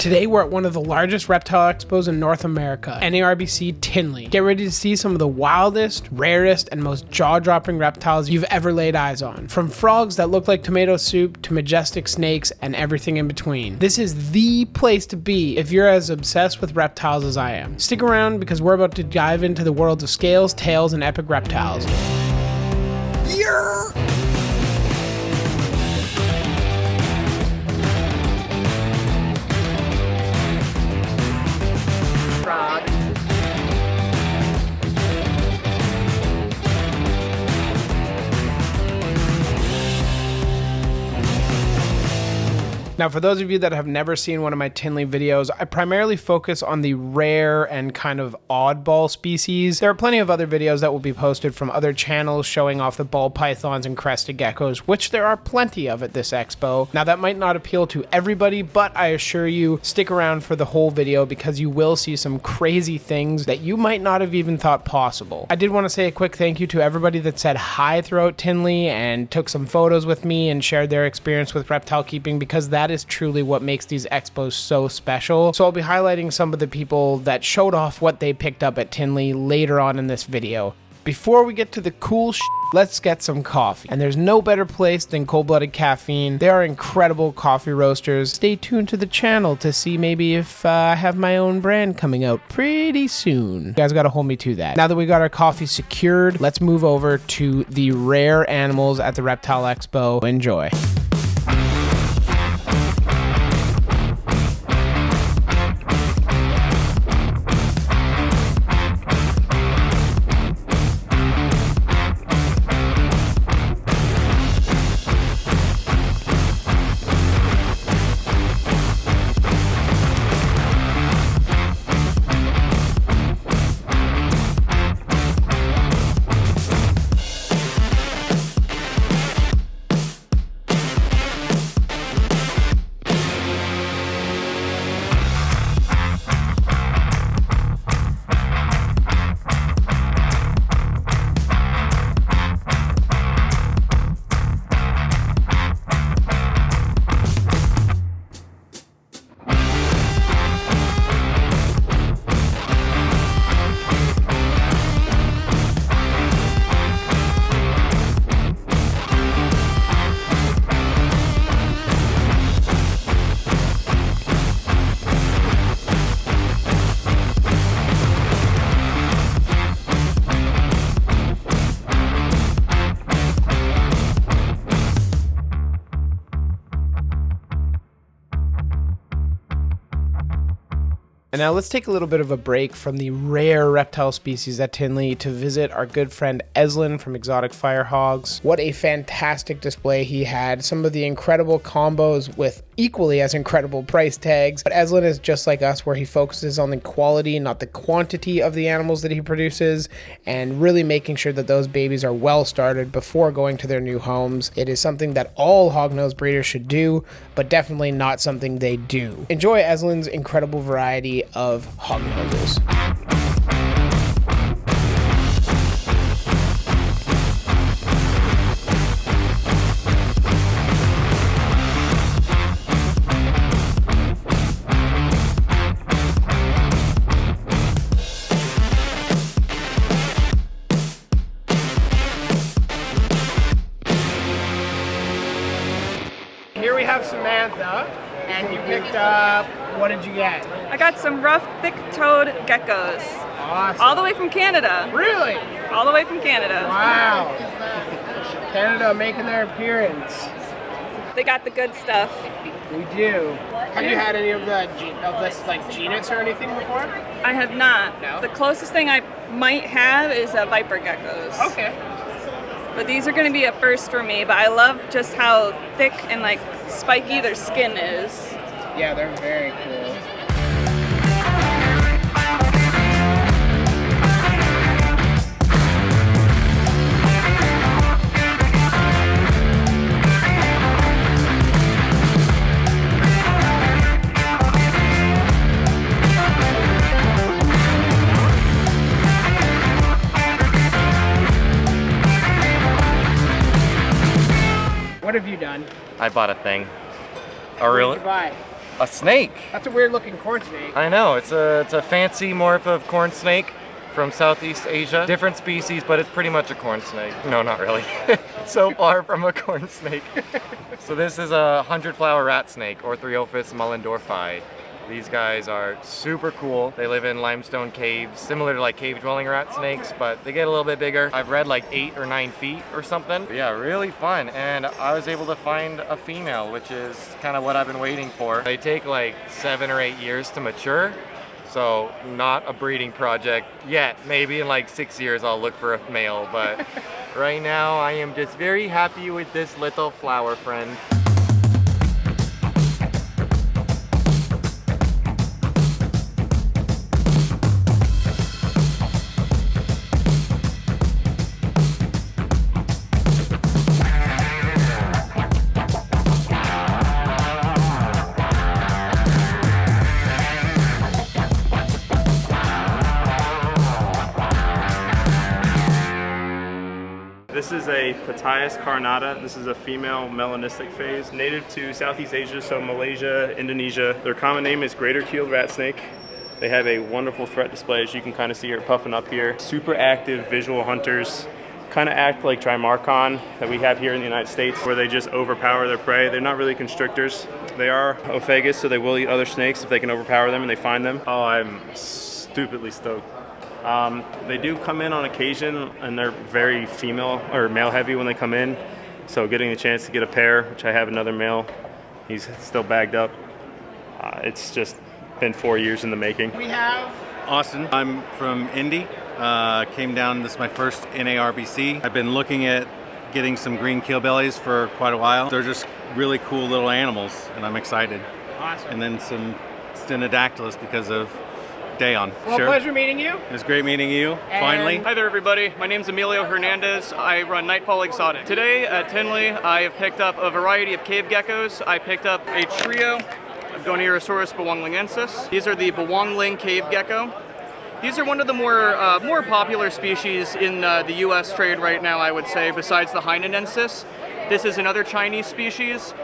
Today we're at one of the largest reptile expos in North America, NARBC Tinley. Get ready to see some of the wildest, rarest, and most jaw-dropping reptiles you've ever laid eyes on. From frogs that look like tomato soup to majestic snakes and everything in between. This is the place to be if you're as obsessed with reptiles as I am. Stick around because we're about to dive into the worlds of scales, tails, and epic reptiles. Yeah! Now, for those of you that have never seen one of my Tinley videos, I primarily focus on the rare and kind of oddball species. There are plenty of other videos that will be posted from other channels showing off the ball pythons and crested geckos, which there are plenty of at this expo. Now, that might not appeal to everybody, but I assure you, stick around for the whole video because you will see some crazy things that you might not have even thought possible. I did want to say a quick thank you to everybody that said hi throughout Tinley and took some photos with me and shared their experience with reptile keeping, because that is truly what makes these expos so special. So I'll be highlighting some of the people that showed off what they picked up at Tinley later on in this video. Before we get to the cool let's get some coffee. And there's no better place than Cold-Blooded Caffeine. They are incredible coffee roasters. Stay tuned to the channel to see maybe if I have my own brand coming out pretty soon. You guys gotta hold me to that. Now that we got our coffee secured, let's move over to the rare animals at the Reptile Expo. Enjoy. And now let's take a little bit of a break from the rare reptile species at Tinley to visit our good friend Eslin from Exotic Fire Hogs. What a fantastic display he had. Some of the incredible combos with equally as incredible price tags. But Eslin is just like us, where he focuses on the quality, not the quantity of the animals that he produces, and really making sure that those babies are well started before going to their new homes. It is something that all hognose breeders should do, but definitely not something they do. Enjoy Eslin's incredible variety of hognoses. Here we have Samantha, and you picked up, what did you get? I got some rough, thick-toed geckos. Awesome. All the way from Canada. Really? All the way from Canada. Wow. Canada making their appearance. They got the good stuff. We do. Have you had any of this like genus or anything before? I have not. No? The closest thing I might have is a viper geckos. Okay. But these are going to be a first for me, but I love just how thick and like spiky their skin is. Yeah, they're very cool. What have you done? I bought a thing. What really? did you buy? A snake. That's a weird looking corn snake. I know, it's a fancy morph of corn snake from Southeast Asia. Different species, but it's pretty much a corn snake. No, not really. So far from a corn snake. So this is a 100-flower rat snake, Orthriophis mullendorfi. These guys are super cool. They live in limestone caves, similar to like cave-dwelling rat snakes, but they get a little bit bigger. I've read like 8 or 9 feet or something. But yeah, really fun. And I was able to find a female, which is kind of what I've been waiting for. They take like 7 or 8 years to mature. So not a breeding project yet. Maybe in like 6 years I'll look for a male, but right now I am just very happy with this little flower friend. This is a Tytula carnata. This is a female melanistic phase, native to Southeast Asia, so Malaysia, Indonesia. Their common name is greater keeled rat snake. They have a wonderful threat display, as you can kind of see her puffing up here. Super active visual hunters, kind of act like Trimarchon that we have here in the United States, where they just overpower their prey. They're not really constrictors. They are ophagus, so they will eat other snakes if they can overpower them and they find them. Oh, I'm stupidly stoked. They do come in on occasion, and they're very female or male heavy when they come in. So getting the chance to get a pair, which I have another male, he's still bagged up. It's just been 4 years in the making. We have Austin. I'm from Indy. Came down, this is my first NARBC. I've been looking at getting some green keelbellies for quite a while. They're just really cool little animals, and I'm excited. Awesome. And then some Stenodactylus because of Dayon. Well, pleasure meeting you. It was great meeting you, finally. Hi there everybody, my name is Emilio Hernandez. I run Nightfall Exotic. Today at Tinley I have picked up a variety of cave geckos. I picked up a trio of Goneirosaurus bawanglingensis. These are the Bawangling cave gecko. These are one of the more popular species in the US trade right now, I would say, besides the Hainanensis. This is another Chinese species.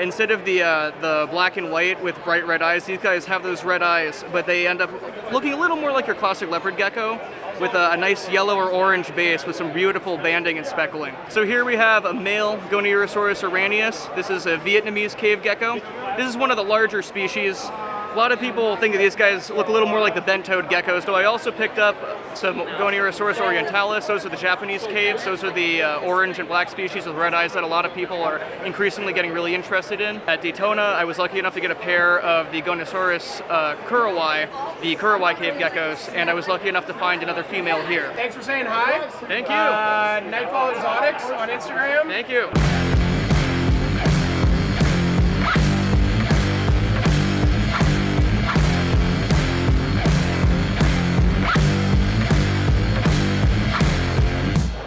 Instead of the black and white with bright red eyes, these guys have those red eyes, but they end up looking a little more like your classic leopard gecko with a nice yellow or orange base with some beautiful banding and speckling. So here we have a male Goneirosaurus araneus. This is a Vietnamese cave gecko. This is one of the larger species. A lot of people think that these guys look a little more like the bent-toed geckos, though I also picked up some Goneirosaurus orientalis. Those are the Japanese caves. Those are the orange and black species with red eyes that a lot of people are increasingly getting really interested in. At Daytona, I was lucky enough to get a pair of the Goneirosaurus kurawai, the kurawai cave geckos, and I was lucky enough to find another female here. Thanks for saying hi. Thank you. Nightfall Exotics on Instagram. Thank you.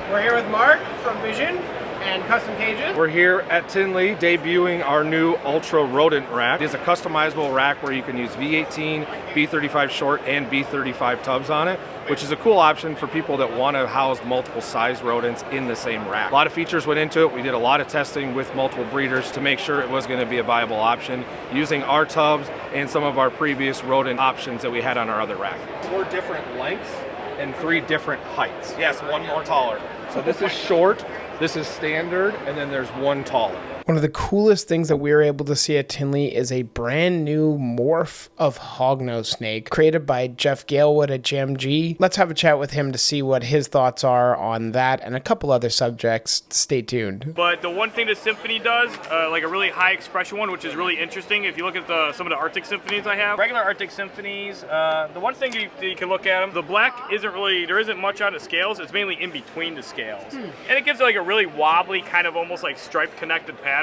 We're here with Mark from Vision and Custom Cages. We're here at Tinley debuting our new Ultra Rodent Rack. It is a customizable rack where you can use V18, B35 short, and B35 tubs on it, which is a cool option for people that want to house multiple size rodents in the same rack. A lot of features went into it. We did a lot of testing with multiple breeders to make sure it was going to be a viable option using our tubs and some of our previous rodent options that we had on our other rack. 4 different lengths and 3 different heights. Yes, one more taller. So this is short, this is standard, and then there's one taller. One of the coolest things that we were able to see at Tinley is a brand new morph of hognose snake created by Jeff Galewood at JMG. Let's have a chat with him to see what his thoughts are on that and a couple other subjects. Stay tuned. But the one thing that Symphony does, like a really high expression one, which is really interesting, if you look at some of the Arctic Symphonies I have, regular Arctic Symphonies, the one thing you can look at them, the black isn't really, there isn't much on the scales, it's mainly in between the scales. And it gives it like a really wobbly, kind of almost like striped connected pattern.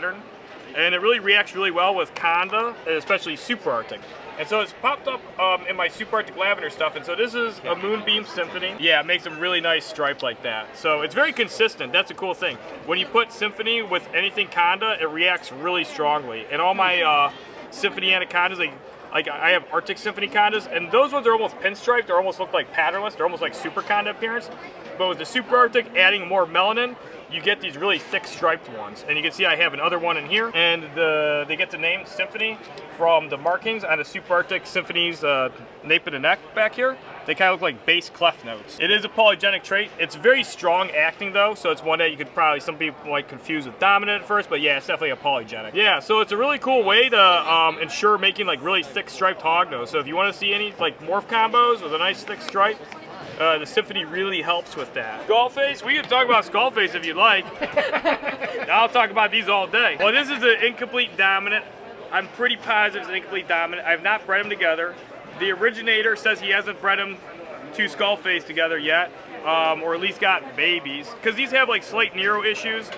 And it really reacts really well with Conda, especially Super Arctic. And so it's popped up in my Super Arctic lavender stuff, and so this is a Moonbeam Symphony. Yeah, it makes them really nice stripe like that. So it's very consistent, that's a cool thing. When you put Symphony with anything Conda, it reacts really strongly. And all my Symphony anacondas, like I have Arctic Symphony condas, and those ones are almost pinstriped, they almost look like patternless, they're almost like Super Conda appearance. But with the Super Arctic adding more melanin, you get these really thick striped ones. And you can see I have another one in here. And they get the name Symphony from the markings on the Super Arctic Symphony's nape of the neck back here. They kind of look like bass clef notes. It is a polygenic trait. It's very strong acting though, so it's one that you could probably, some people might confuse with dominant at first, but yeah, it's definitely a polygenic. Yeah, so it's a really cool way to ensure making like really thick striped hognose. So if you want to see any like morph combos with a nice thick stripe, the Symphony really helps with that. Skullface, we can talk about Skullface if you'd like. I'll talk about these all day. Well, this is an incomplete dominant. I'm pretty positive it's an incomplete dominant. I have not bred them together. The originator says he hasn't bred them to Skullface together yet, or at least got babies. Because these have like slight Nero issues,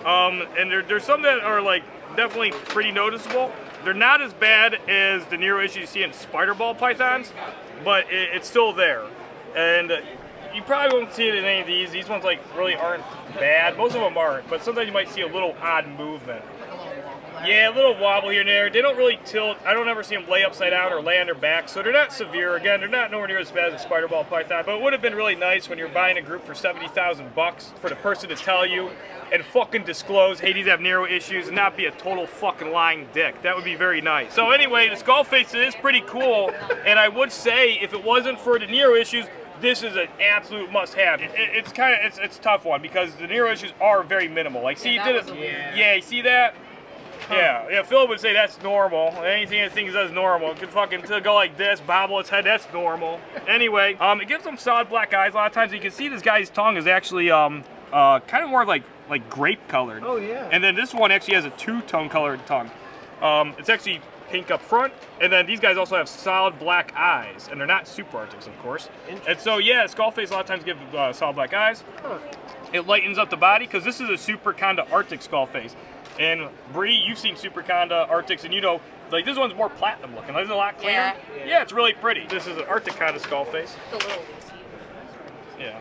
and there's some that are like definitely pretty noticeable. They're not as bad as the Nero issues you see in spider ball pythons, but it's still there. And you probably won't see it in any of these. These ones like really aren't bad. Most of them aren't, but sometimes you might see a little odd movement. Yeah, a little wobble here and there. They don't really tilt. I don't ever see them lay upside down or lay on their back, so they're not severe. Again, they're not nowhere near as bad as a spider ball python, but it would have been really nice when you're buying a group for $70,000 for the person to tell you and fucking disclose, hey, these have Nero issues, and not be a total fucking lying dick. That would be very nice. So anyway, the Skullface is pretty cool, and I would say if it wasn't for the Nero issues, this is an absolute must-have. It's kind of it's a tough one because the Nero issues are very minimal. Like, see, you did it. Yeah, you see that? Yeah, Philip would say that's normal. Anything that thinks that's normal. It could fucking go like this, bobble its head, that's normal. Anyway, it gives them solid black eyes a lot of times. You can see this guy's tongue is actually kind of more like grape colored. Oh yeah. And then this one actually has a two-tone colored tongue. It's actually pink up front, and then these guys also have solid black eyes, and they're not Super Arctics, of course. And so yeah, Skullface a lot of times give solid black eyes. Huh. It lightens up the body because this is a Super Conda Arctic Skullface. And Bree, you've seen Super Conda Arctics, and you know, like this one's more platinum looking. Like, it's a lot cleaner. Yeah, it's really pretty. This is an Arctic Conda Skullface. Yeah.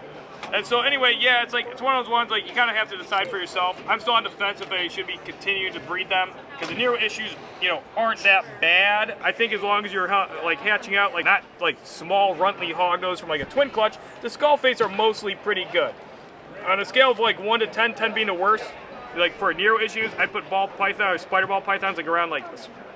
And so anyway, yeah, it's one of those ones like you kind of have to decide for yourself. I'm still on the fence if I should be continuing to breed them because the Nero issues, you know, aren't that bad. I think as long as you're like hatching out like not like small runtly hognose from like a twin clutch, the Skullface are mostly pretty good. On a scale of like 1 to 10, 10 being the worst. Like for Nero issues, I put ball python or spider ball pythons like around like,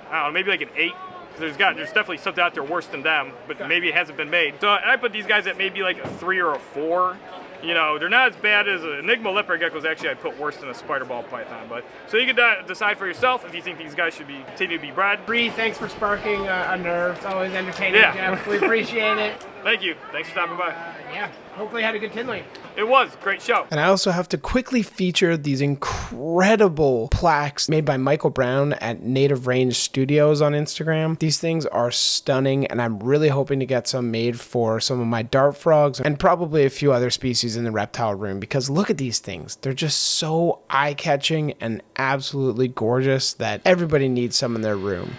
I don't know, maybe like an 8. There's definitely something out there worse than them, but maybe it hasn't been made. So I put these guys at maybe like a 3 or a 4. You know, they're not as bad as an Enigma leopard geckos. Actually, I put worse than a spider ball python. But so you can decide for yourself if you think these guys should continue to be bred. Bree, thanks for sparking a nerve. It's always entertaining, Jeff. We appreciate it. Thank you. Thanks for stopping by. Yeah, hopefully you had a good Tinley. It was. Great show. And I also have to quickly feature these incredible plaques made by Michael Brown at Native Range Studios on Instagram. These things are stunning, and I'm really hoping to get some made for some of my dart frogs and probably a few other species in the reptile room, because look at these things. They're just so eye-catching and absolutely gorgeous that everybody needs some in their room.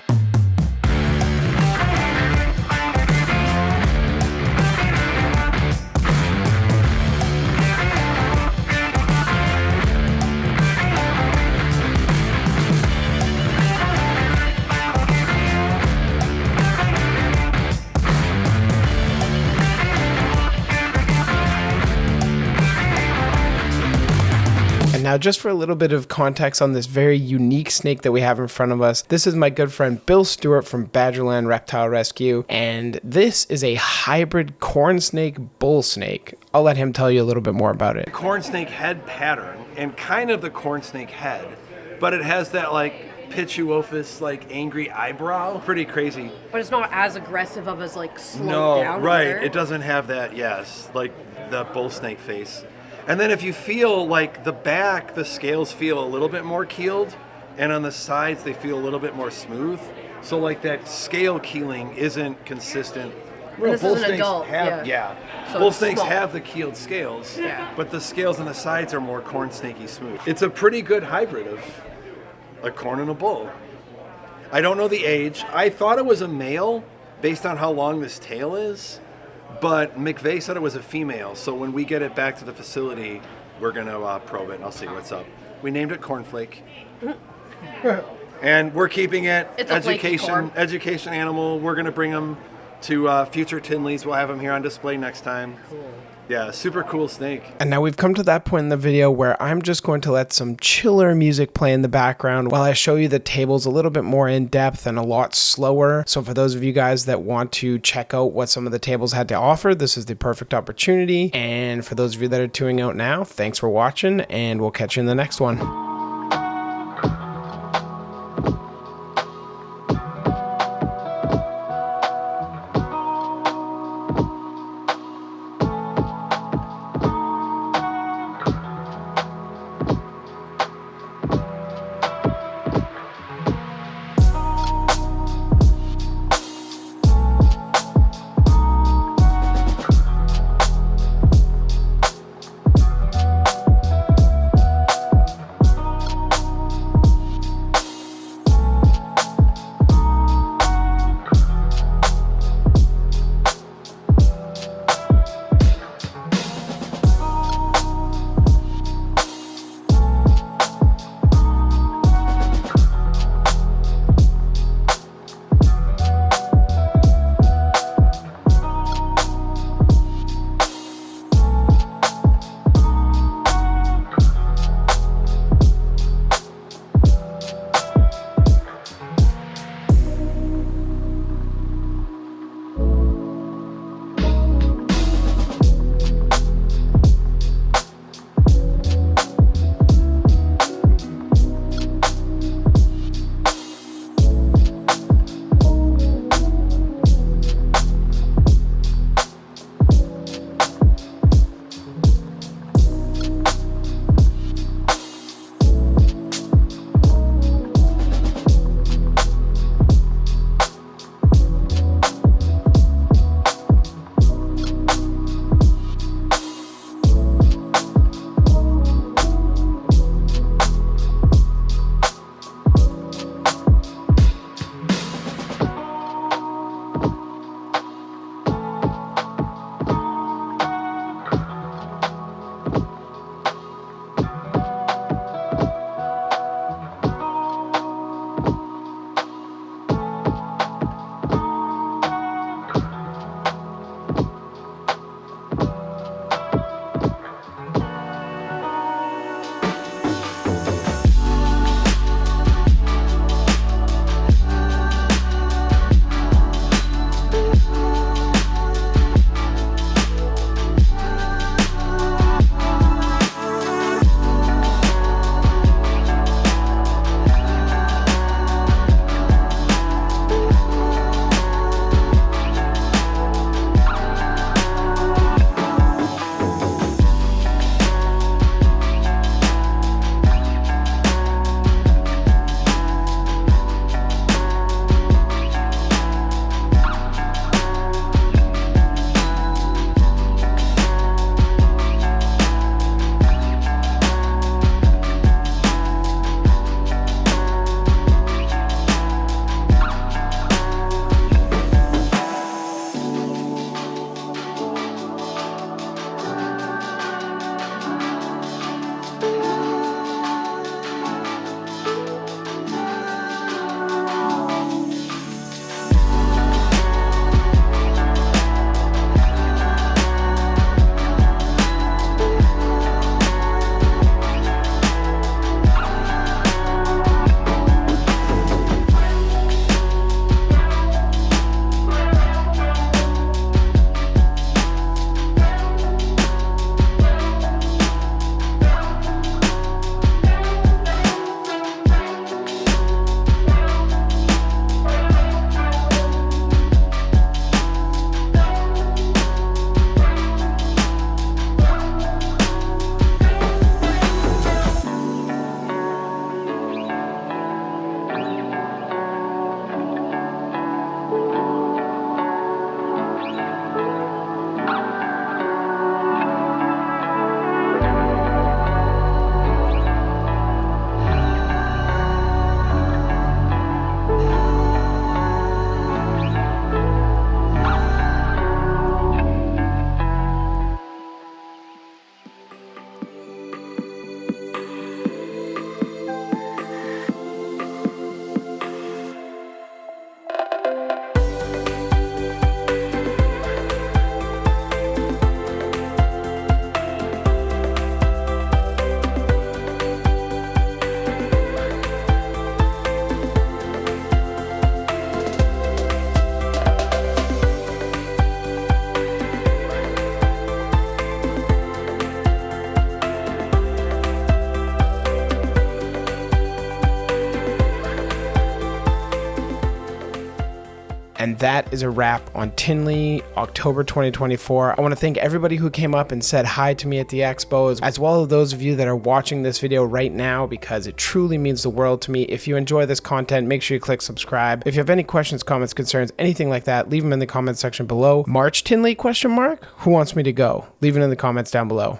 Now, just for a little bit of context on this very unique snake that we have in front of us, this is my good friend Bill Stewart from Badgerland Reptile Rescue, and this is a hybrid corn snake bull snake. I'll let him tell you a little bit more about it. Corn snake head pattern and kind of the corn snake head, but it has that like pituophus, like angry eyebrow. Pretty crazy. But it's not as aggressive of as like slowed down. No, right. Either. It doesn't have that, yes, like the bull snake face. And then if you feel like the back, the scales feel a little bit more keeled, and on the sides they feel a little bit more smooth. So like that scale keeling isn't consistent. Well, this is an adult, yeah. So bull snakes have the keeled scales, but the scales on the sides are more corn snakey smooth. It's a pretty good hybrid of a corn and a bull. I don't know the age. I thought it was a male based on how long this tail is. But McVeigh said it was a female, so when we get it back to the facility, we're going to probe it and I'll see what's up. We named it Cornflake. And we're keeping it education animal. We're going to bring them to future Tinleys. We'll have him here on display next time. Cool. Yeah, super cool snake. And now we've come to that point in the video where I'm just going to let some chiller music play in the background while I show you the tables a little bit more in depth and a lot slower. So for those of you guys that want to check out what some of the tables had to offer, this is the perfect opportunity. And for those of you that are tuning out now, thanks for watching, and we'll catch you in the next one. And that is a wrap on Tinley, October 2024. I want to thank everybody who came up and said hi to me at the expos, as well as those of you that are watching this video right now, because it truly means the world to me. If you enjoy this content, make sure you click subscribe. If you have any questions, comments, concerns, anything like that, leave them in the comments section below. March Tinley, question mark? Who wants me to go? Leave it in the comments down below.